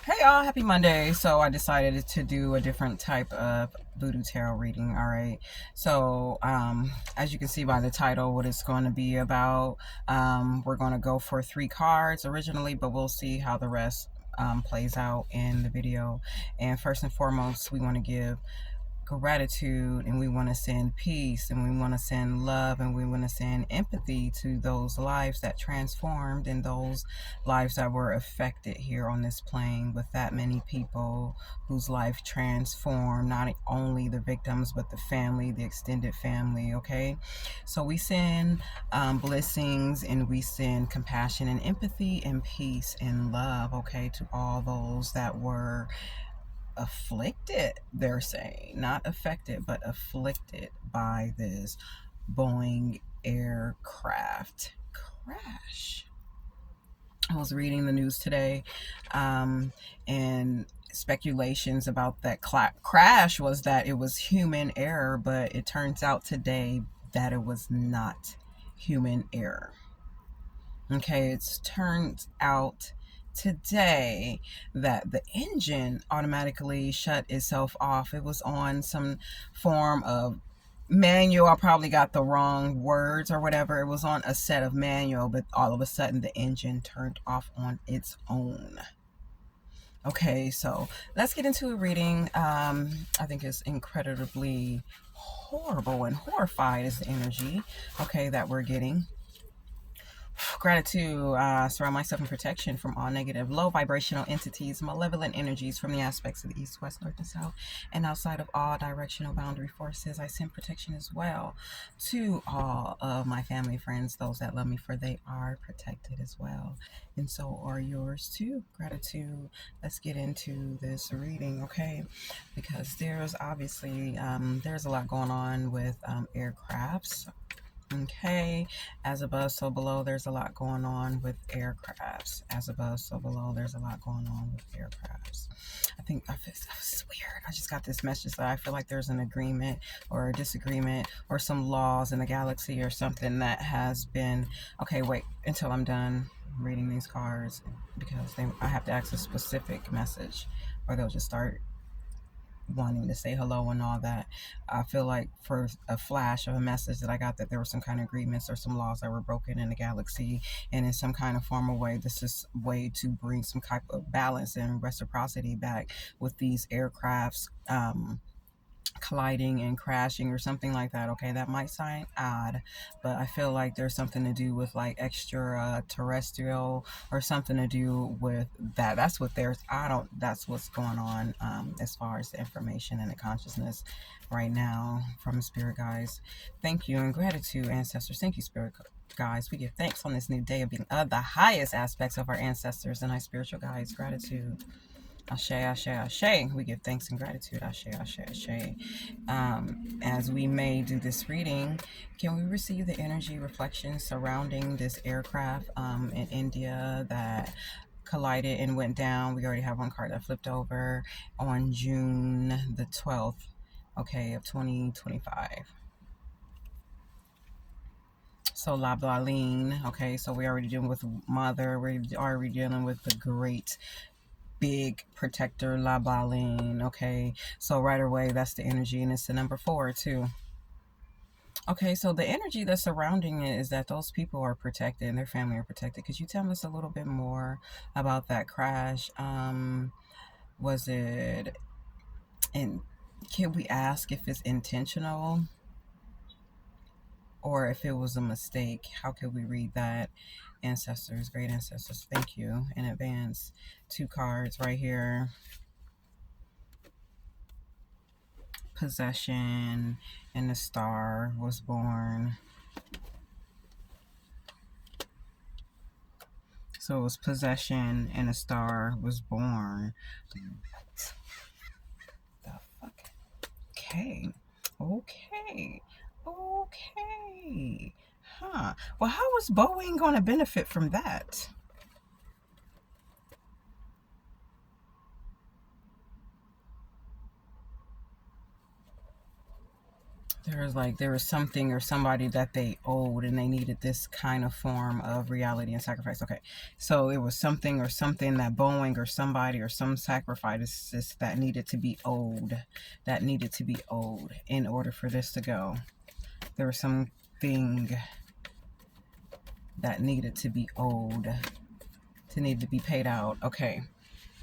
Hey y'all, happy Monday. So I decided to do a different type of Voodoo Tarot reading. All right. So as you can see by the title, what it's going to be about, we're going to go for 3 cards originally, but we'll see how the rest plays out in the video. And first and foremost, we want to give gratitude, and we want to send peace, and we want to send love, and we want to send empathy to those lives that transformed and those lives that were affected here on this plane, with that many people whose life transformed, not only the victims but the family, the extended family. Okay, so we send blessings, and we send compassion and empathy and peace and love, okay, to all those that were afflicted, they're saying, not affected, but afflicted by this Boeing aircraft crash. I was reading the news today, and speculations about that crash was that it was human error, but it turns out today that it was not human error. Okay, it's turned out today that the engine automatically shut itself off. It was on some form of manual. I probably got the wrong words or whatever. It was on a set of manual, but all of a sudden the engine turned off on its own. Okay, so let's get into a reading. I think it's incredibly horrible and horrified is the energy, okay, that we're getting. Gratitude, surround myself in protection from all negative, low vibrational entities, malevolent energies from the aspects of the east, west, north, and south, and outside of all directional boundary forces. I send protection as well to all of my family, friends, those that love me, for they are protected as well. And so are yours too. Gratitude. Let's get into this reading, okay? Because there's obviously, there's a lot going on with aircrafts. Okay, as above, so below, there's a lot going on with aircrafts. As above, so below, there's a lot going on with aircrafts. I think it's weird. I just got this message that I feel like there's an agreement or a disagreement or some laws in the galaxy or something that has been. Okay, wait until I'm done reading these cards, because I have to ask a specific message, or they'll just start wanting to say hello and all that. I feel like for a flash of a message that I got, that there were some kind of agreements or some laws that were broken in the galaxy, and in some kind of formal way, this is a way to bring some type of balance and reciprocity back with these aircrafts colliding and crashing or something like that. Okay, that might sound odd, but I feel like there's something to do with like extra terrestrial, or something to do with that. That's what there's, I don't, that's what's going on as far as the information and the consciousness right now from spirit guides. Thank you and gratitude, ancestors. Thank you, spirit guides. We give thanks on this new day of being of the highest aspects of our ancestors and our spiritual guides. Gratitude. Ashe, ashe, ashe. We give thanks and gratitude. Ashe, ashe, ashe. As we may do this reading, can we receive the energy reflections surrounding this aircraft in India that collided and went down? We already have one card that flipped over on June the 12th, okay, of 2025. So La Blaline, okay, so we're already dealing with mother, we're already dealing with the great big protector, La Baline. Okay, so right away, that's the energy, and it's the number 4 too. Okay, so the energy that's surrounding it is that those people are protected and their family are protected. Could you tell us a little bit more about that crash? Was it, and can we ask if it's intentional or if it was a mistake? How could we read that? Ancestors, great ancestors, thank you in advance. 2 cards right here. Possession, and the star was born. So it was possession and a star was born. What the fuck? Okay. Okay. Okay. Huh. Well, how is Boeing going to benefit from that? There was something or somebody that they owed and they needed this kind of form of reality and sacrifice. Okay, so it was something or something that Boeing or somebody or some sacrifices that needed to be owed, in order for this to go. There was something that needed to be owed, to need to be paid out. Okay,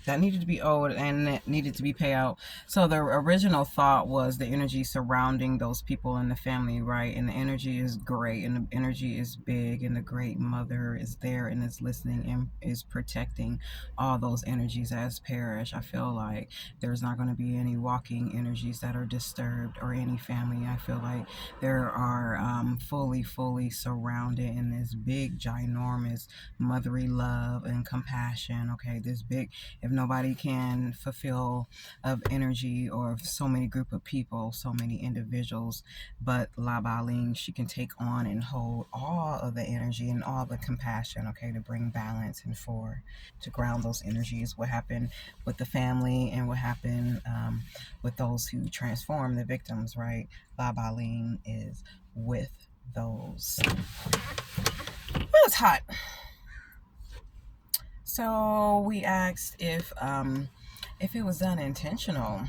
that needed to be owed and it needed to be paid out. So the original thought was the energy surrounding those people in the family, right? And the energy is great and the energy is big and the great mother is there and is listening and is protecting all those energies as perish. I feel like there's not going to be any walking energies that are disturbed or any family. I feel like there are fully surrounded in this big ginormous motherly love and compassion. Okay, this big, if nobody can fulfill of energy or of so many group of people, so many individuals, but La Baling, she can take on and hold all of the energy and all the compassion, okay, to bring balance and to ground those energies. What happened with the family and what happened with those who transform the victims, right? La Baling is with those. Well, it's hot. So we asked if it was done intentional,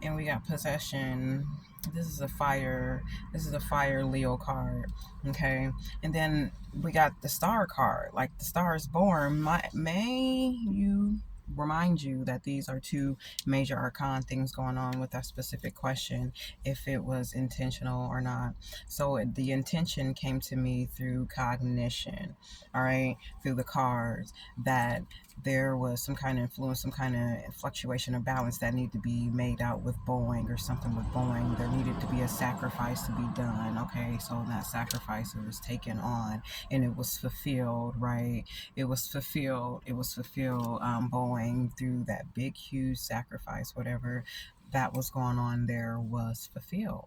and we got possession. This is a fire. This is a fire Leo card. Okay, and then we got the star card. Like the star is born. May you remind you that these are two major arcana things going on with that specific question, if it was intentional or not. So the intention came to me through cognition, all right, through the cards, that there was some kind of influence, some kind of fluctuation or balance that needed to be made out with Boeing or something with Boeing. There needed to be a sacrifice to be done. Okay, so that sacrifice was taken on and it was fulfilled, right? It was fulfilled. It was fulfilled. Boeing, through that big, huge sacrifice, whatever that was going on there, was fulfilled.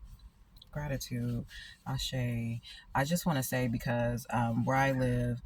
Gratitude, Ashe. I just want to say, because where I live,